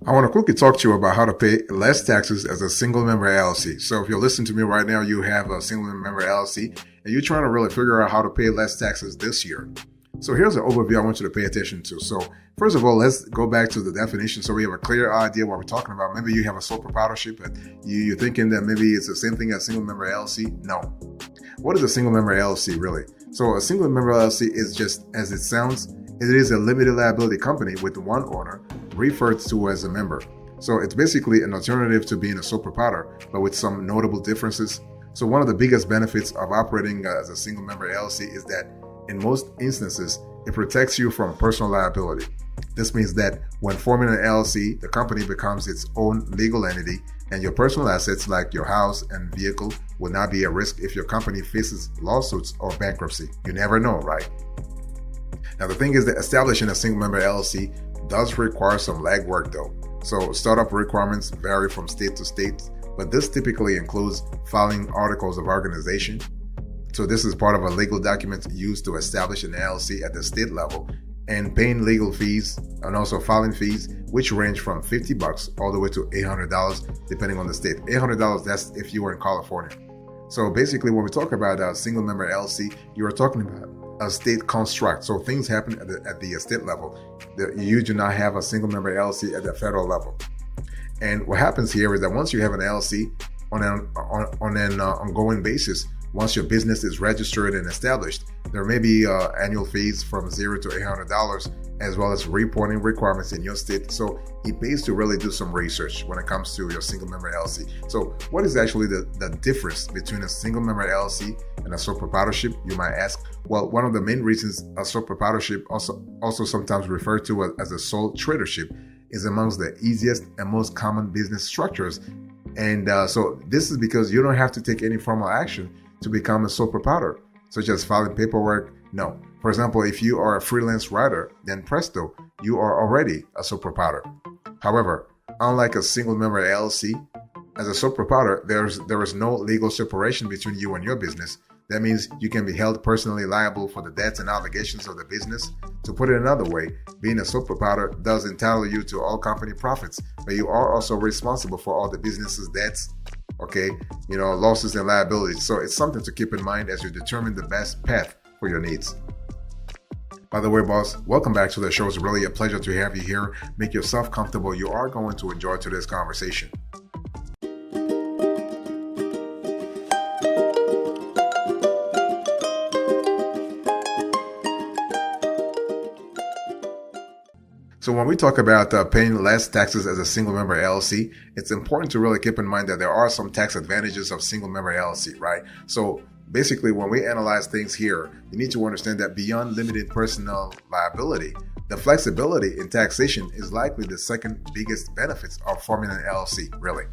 I want to quickly talk to you about how to pay less taxes as a single member LLC. So if you're listening to me right now, you have a single member LLC and you're trying to really figure out how to pay less taxes this year. So here's an overview I want you to pay attention to. So first of all, let's go back to the definition so we have a clear idea what we're talking about. Maybe you have a sole proprietorship and you're thinking that maybe it's the same thing as single member LLC. No. What is a single member LLC really? So a single member LLC is just as it sounds. It is a limited liability company with one owner referred to as a member. So it's basically an alternative to being a sole proprietor, but with some notable differences. So one of the biggest benefits of operating as a single member LLC is that in most instances, it protects you from personal liability. This means that when forming an LLC, the company becomes its own legal entity and your personal assets like your house and vehicle will not be at risk if your company faces lawsuits or bankruptcy. You never know, right? Now, the thing is that establishing a single member LLC does require some legwork though. So startup requirements vary from state to state, but this typically includes filing articles of organization. So this is part of a legal document used to establish an LLC at the state level, and paying legal fees and also filing fees, which range from $50 all the way to $800 depending on the state. $800, that's if you were in California. So basically when we talk about a single member LLC, you are talking about a state construct. So things happen at the state level. You do not have a single member LLC at the federal level. And what happens here is that once you have an LLC on an ongoing basis, once your business is registered and established, there may be annual fees from $0 to $800, as well as reporting requirements in your state. So it pays to really do some research when it comes to your single member LLC. So what is actually the difference between a single member LLC and a sole proprietorship, you might ask? Well, one of the main reasons a sole proprietorship, also sometimes referred to as a sole tradership, is amongst the easiest and most common business structures. And so this is because you don't have to take any formal action to become a sole proprietor, such as filing paperwork. No. For example, if you are a freelance writer, then presto, you are already a sole proprietor. However, unlike a single member LLC, as a sole proprietor, there is no legal separation between you and your business. That means you can be held personally liable for the debts and obligations of the business. To put it another way, being a sole proprietor does entitle you to all company profits, but you are also responsible for all the business's debts, losses and liabilities. So it's something to keep in mind as you determine the best path for your needs. By the way, boss, welcome back to the show. It's really a pleasure to have you here. Make yourself comfortable. You are going to enjoy today's conversation. So when we talk about paying less taxes as a single member LLC, it's important to really keep in mind that there are some tax advantages of single member LLC, right? So basically, when we analyze things here, you need to understand that beyond limited personal liability, the flexibility in taxation is likely the second biggest benefits of forming an LLC, really.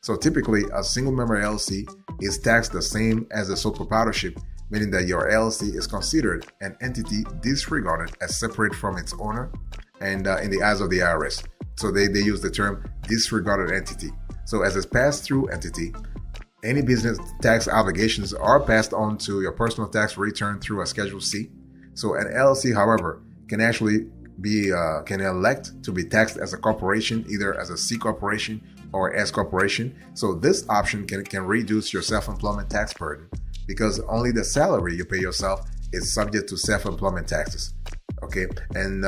So typically, a single member LLC is taxed the same as a sole proprietorship, meaning that your LLC is considered an entity disregarded as separate from its owner and in the eyes of the IRS. So they use the term disregarded entity. So as a pass-through entity, any business tax obligations are passed on to your personal tax return through a Schedule C. So an LLC, however, can actually can elect to be taxed as a corporation, either as a C corporation or S corporation. So this option can reduce your self-employment tax burden because only the salary you pay yourself is subject to self-employment taxes. Okay, and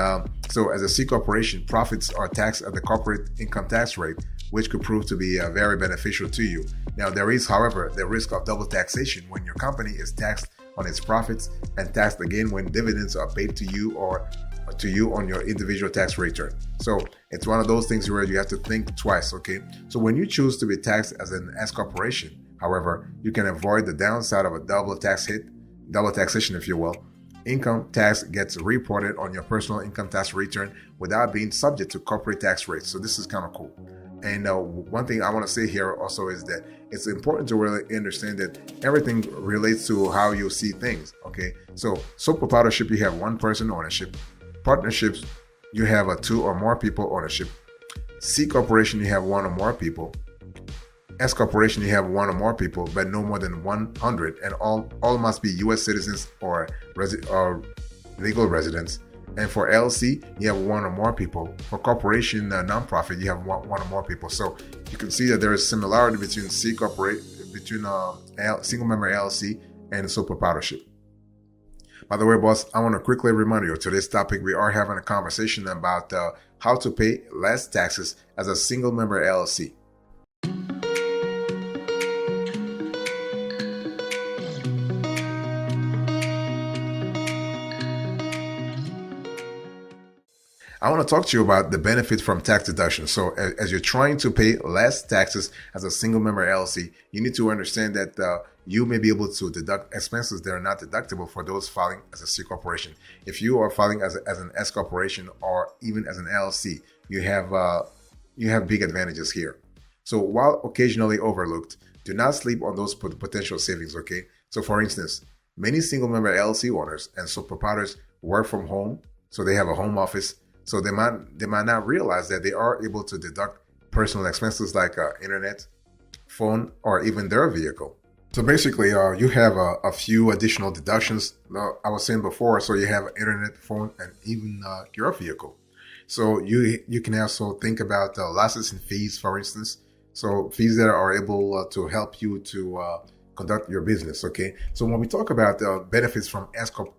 so as a C corporation, profits are taxed at the corporate income tax rate, which could prove to be very beneficial to you. Now, there is, however, the risk of double taxation when your company is taxed on its profits and taxed again when dividends are paid to you or to you on your individual tax return. So it's one of those things where you have to think twice, okay? So when you choose to be taxed as an S corporation, however, you can avoid the downside of a double taxation, if you will. Income tax gets reported on your personal income tax return without being subject to corporate tax rates. So this is kind of cool. And one thing I want to say here also is that it's important to really understand that everything relates to how you see things. Okay, so sole proprietorship, you have one person ownership. Partnerships, you have a 2 or more people ownership. C corporation, you have 1 or more people. S corporation, you have 1 or more people, but no more than 100, and all must be U.S. citizens or legal residents. And for LLC, you have one or more people. For corporation, nonprofit, you have one or more people. So you can see that there is similarity between single member LLC and sole proprietorship. By the way, boss, I want to quickly remind you, today's topic, we are having a conversation about how to pay less taxes as a single member LLC. I want to talk to you about the benefit from tax deduction. So as you're trying to pay less taxes as a single member LLC, you need to understand that you may be able to deduct expenses that are not deductible for those filing as a C corporation. If you are filing as an S corporation or even as an LLC, you have big advantages here. So while occasionally overlooked, do not sleep on those potential savings, okay? So for instance, many single member LLC owners and sole proprietors work from home, so they have a home office. So they might not realize that they are able to deduct personal expenses like internet, phone, or even their vehicle. So basically, you have a few additional deductions. I was saying before, so you have internet, phone, and even your vehicle. So you can also think about licensing fees, for instance. So fees that are able to help you to conduct your business, okay? So when we talk about benefits from S Corp,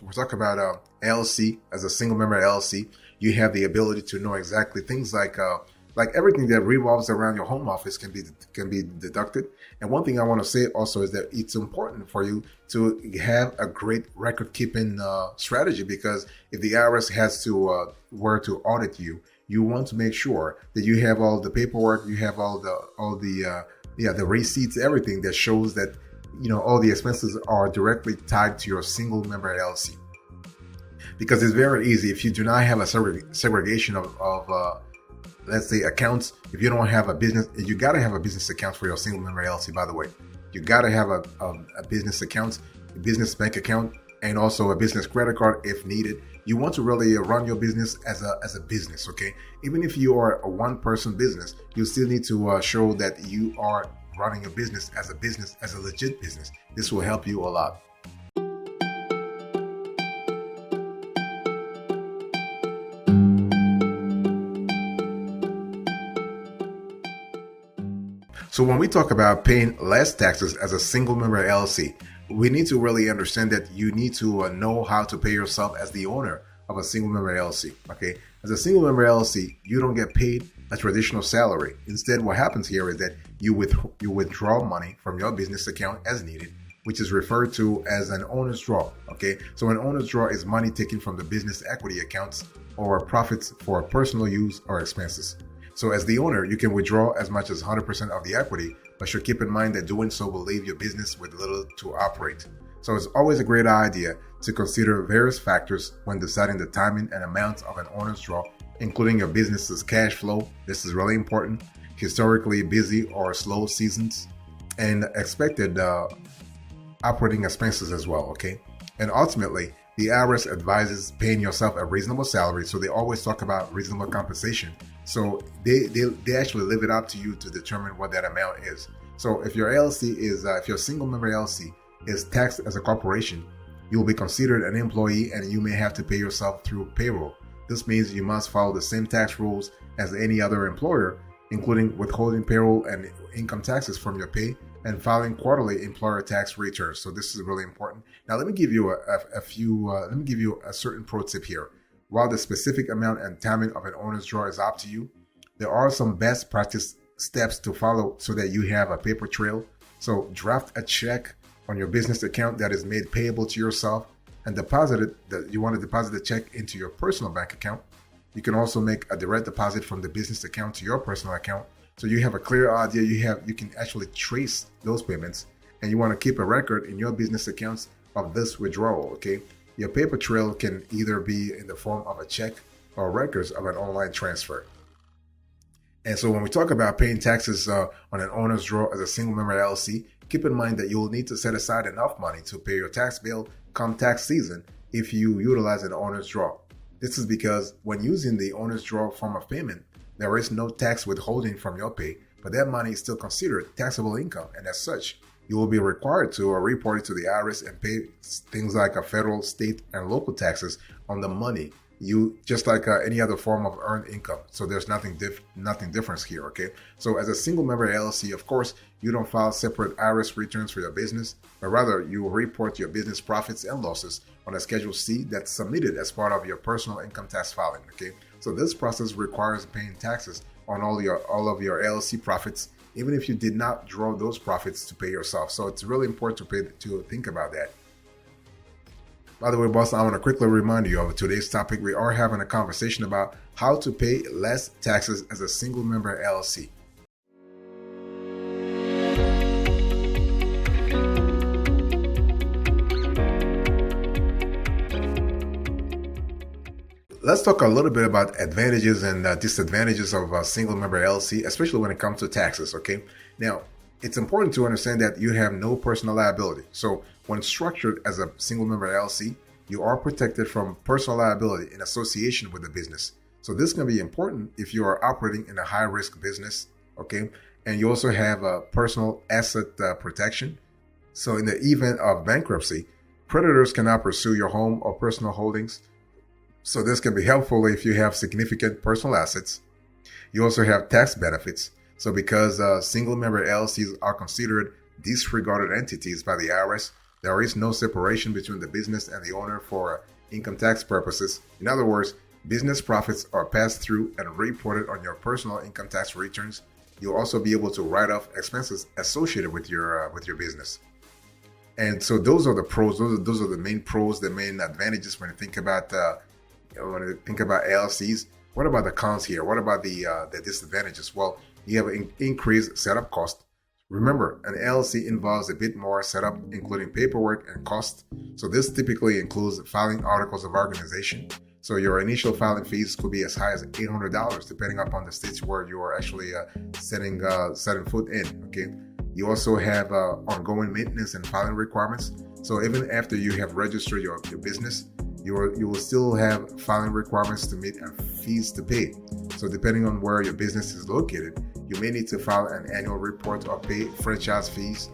we talk about LLC as a single member LLC, you have the ability to know exactly things like everything that revolves around your home office can be deducted. And one thing I want to say also is that it's important for you to have a great record keeping strategy, because if the IRS has to were to audit you, you want to make sure that you have all the paperwork, you have all the receipts, everything that shows that all the expenses are directly tied to your single member LLC. Because it's very easy if you do not have a segregation of let's say accounts. If you don't have a business, you got to have a business account for your single member LLC. By the way, you got to have a business account, a business bank account, and also a business credit card if needed. You want to really run your business as a business, okay? Even if you are a one-person business, you still need to show that you are running your business, as a legit business. This will help you a lot. So when we talk about paying less taxes as a single member LLC, we need to really understand that you need to know how to pay yourself as the owner of a single member LLC. Okay, as a single member LLC, you don't get paid a traditional salary. Instead, what happens here is that you withdraw money from your business account as needed, which is referred to as an owner's draw. Okay, so an owner's draw is money taken from the business equity accounts or profits for personal use or expenses. So as the owner, you can withdraw as much as 100% of the equity, but should keep in mind that doing so will leave your business with little to operate. So it's always a great idea to consider various factors when deciding the timing and amount of an owner's draw, including your business's cash flow. This is really important. Historically busy or slow seasons, and expected operating expenses as well, okay? And ultimately, the IRS advises paying yourself a reasonable salary, so they always talk about reasonable compensation. So they actually leave it up to you to determine what that amount is. So if your LLC is, if your single member LLC is taxed as a corporation, you will be considered an employee and you may have to pay yourself through payroll. This means you must follow the same tax rules as any other employer, including withholding payroll and income taxes from your pay and filing quarterly employer tax returns. So this is really important. Now let me give you a certain pro tip here. While the specific amount and timing of an owner's draw is up to you, there are some best practice steps to follow so that you have a paper trail. So draft a check on your business account that is made payable to yourself and deposit it. You want to deposit the check into your personal bank account. You can also make a direct deposit from the business account to your personal account. So you have a clear idea. You can actually trace those payments, and you want to keep a record in your business accounts of this withdrawal, okay? Your paper trail can either be in the form of a check or records of an online transfer. And so when we talk about paying taxes on an owner's draw as a single member LLC, keep in mind that you will need to set aside enough money to pay your tax bill come tax season if you utilize an owner's draw. This is because when using the owner's draw form of payment, there is no tax withholding from your pay, but that money is still considered taxable income, and as such, you will be required to report it to the IRS and pay things like federal, state, and local taxes on the money you, just like any other form of earned income. So there's nothing different here. Okay, so as a single member LLC, of course, you don't file separate IRS returns for your business, but rather you report your business profits and losses on a Schedule C that's submitted as part of your personal income tax filing. Okay, so this process requires paying taxes on all of your LLC profits, even if you did not draw those profits to pay yourself. So it's really important to think about that. By the way, boss, I want to quickly remind you of today's topic. We are having a conversation about how to pay less taxes as a single member LLC. Let's talk a little bit about advantages and disadvantages of a single member LLC, especially when it comes to taxes. Okay, now it's important to understand that you have no personal liability. So when structured as a single member LLC, you are protected from personal liability in association with the business. So this can be important if you are operating in a high risk business. Okay, and you also have a personal asset protection. So in the event of bankruptcy, creditors cannot pursue your home or personal holdings. So this can be helpful if you have significant personal assets. You also have tax benefits. So because single member LLCs are considered disregarded entities by the IRS, there is no separation between the business and the owner for income tax purposes. In other words, business profits are passed through and reported on your personal income tax returns. You'll also be able to write off expenses associated with your business. And so those are the pros. Those are the main pros, the main advantages when you think about LLCs. What about the cons here? What about the disadvantages? Well, you have an increased setup cost. Remember, an LLC involves a bit more setup, including paperwork and cost. So this typically includes filing articles of organization. So your initial filing fees could be as high as $800, depending upon the states where you are actually setting foot in. Okay. You also have ongoing maintenance and filing requirements. So even after you have registered your business, you will still have filing requirements to meet and fees to pay. So depending on where your business is located, you may need to file an annual report or pay franchise taxes.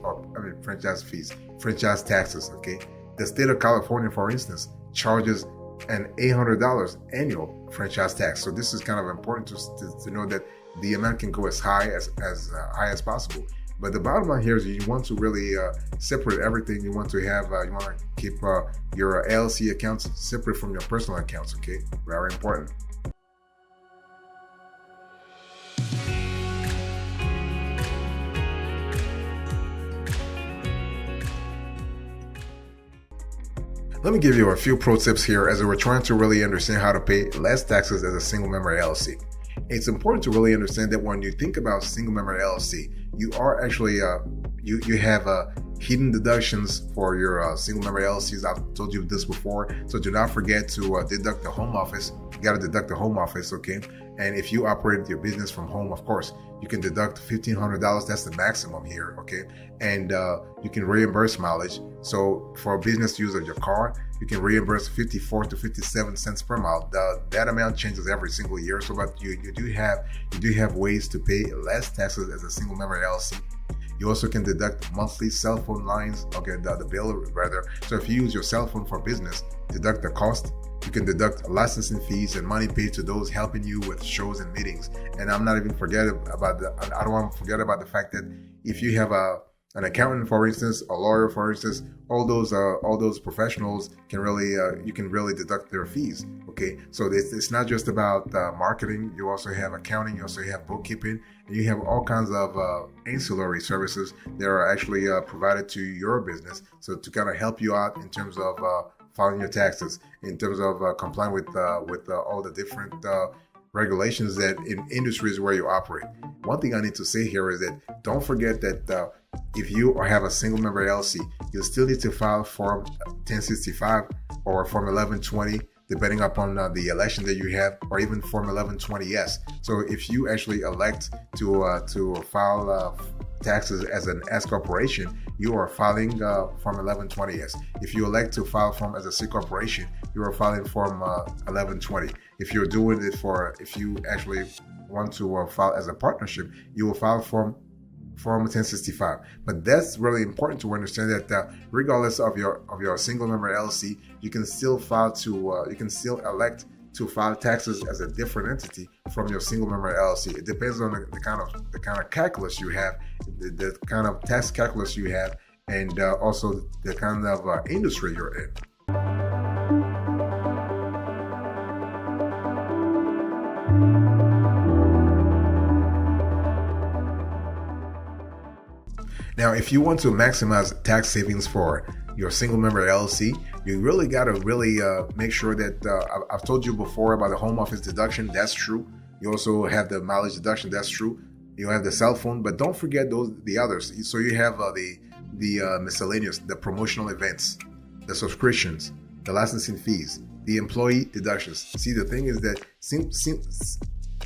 Okay, the state of California, for instance, charges an $800 annual franchise tax. So this is kind of important to know that the amount can go as high as possible. But the bottom line here is you want to really separate everything. You want to keep your LLC accounts separate from your personal accounts. Okay, very important. Let me give you a few pro tips here as we're trying to really understand how to pay less taxes as a single member LLC. It's important to really understand that when you think about single member LLC, you are actually you have hidden deductions for your single member LLCs. I've told you this before, so do not forget to deduct the home office. You got to deduct the home office, okay? And if you operate your business from home, of course, you can deduct $1,500. That's the maximum here, okay? And you can reimburse mileage. So for business use of your car, you can reimburse 54 to 57 cents per mile. That amount changes every single year. So, but you do have ways to pay less taxes as a single member LLC. You also can deduct monthly cell phone lines, okay, the bill rather. So if you use your cell phone for business, deduct the cost. You can deduct licensing fees and money paid to those helping you with shows and meetings. And I don't want to forget about the fact that if you have an accountant, for instance, a lawyer, for instance, all those professionals you can really deduct their fees. Okay, so it's not just about marketing. You also have accounting. You also have bookkeeping, and you have all kinds of ancillary services that are actually provided to your business. So to kind of help you out in terms of filing your taxes, in terms of complying with all the different regulations that in industries where you operate. One thing I need to say here is that don't forget that if you have a single member LLC, you still need to file Form 1065 or Form 1120, depending upon the election that you have, or even Form 1120S. So if you actually elect to file taxes as an S Corporation, you are filing Form 1120S. If you elect to file Form as a C Corporation, you are filing Form 1120. If you're doing it if you actually want to file as a partnership, you will file Form Form 1065. But that's really important to understand that regardless of your single member LLC, you can still elect to file taxes as a different entity from your single member LLC. It depends on the kind of calculus you have, the kind of tax calculus you have, and also the kind of industry you're in. Now, if you want to maximize tax savings for your single member LLC, you really got to make sure that I've told you before about the home office deduction. That's true. You also have the mileage deduction. That's true. You have the cell phone, but don't forget the others. So you have the miscellaneous, the promotional events, the subscriptions, the licensing fees, the employee deductions. See, the thing is that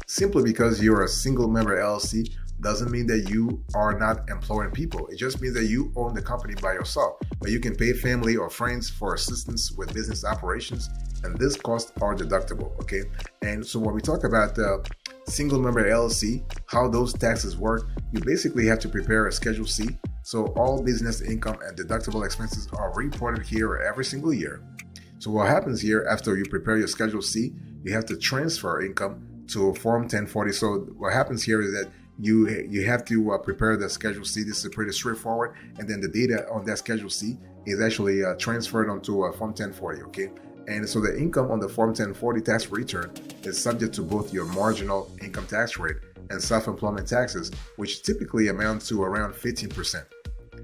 simply because you're a single member LLC doesn't mean that you are not employing people. It just means that you own the company by yourself, but you can pay family or friends for assistance with business operations, and this costs are deductible, okay? And so when we talk about single member LLC, how those taxes work, you basically have to prepare a Schedule C. So all business income and deductible expenses are reported here every single year. So what happens here, after you prepare your Schedule C, you have to transfer income to Form 1040. So what happens here is that you have to prepare the Schedule C. This is pretty straightforward, and then the data on that Schedule C is actually transferred onto Form 1040, okay? And so the income on the Form 1040 tax return is subject to both your marginal income tax rate and self-employment taxes, which typically amount to around 15%.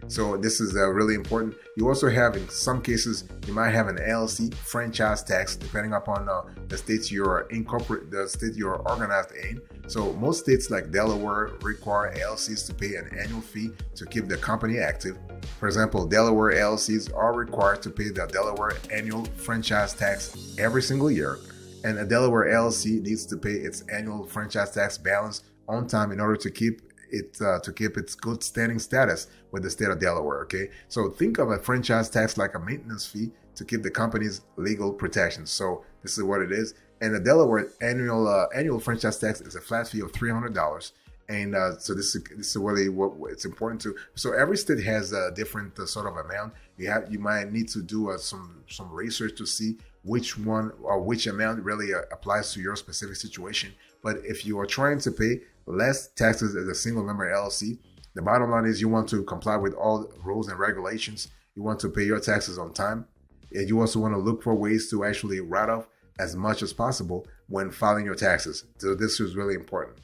So this is really important. You also have, in some cases, you might have an LLC franchise tax, depending upon the states you're the state you're organized in. So most states like Delaware require LLCs to pay an annual fee to keep the company active. For example, Delaware LLCs are required to pay the Delaware annual franchise tax every single year, and a Delaware LLC needs to pay its annual franchise tax balance on time in order to keep its good standing status with the state of Delaware, okay? So think of a franchise tax like a maintenance fee to keep the company's legal protections. So this is what it is. And the Delaware annual franchise tax is a flat fee of $300. And so this is really what it's important to. So every state has a different sort of amount. You might need to do some research to see which one or which amount really applies to your specific situation. But if you are trying to pay less taxes as a single member LLC, the bottom line is you want to comply with all rules and regulations. You want to pay your taxes on time, and you also want to look for ways to actually write off as much as possible when filing your taxes. So this is really important.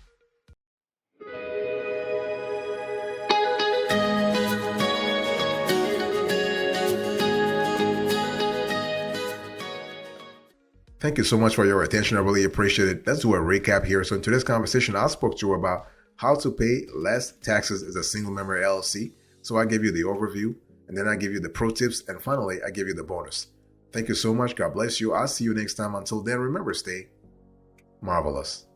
Thank you so much for your attention. I really appreciate it. Let's do a recap here. So in today's conversation, I spoke to you about how to pay less taxes as a single member LLC. So I gave you the overview, and then I gave you the pro tips, and finally, I gave you the bonus. Thank you so much. God bless you. I'll see you next time. Until then, remember, stay marvelous.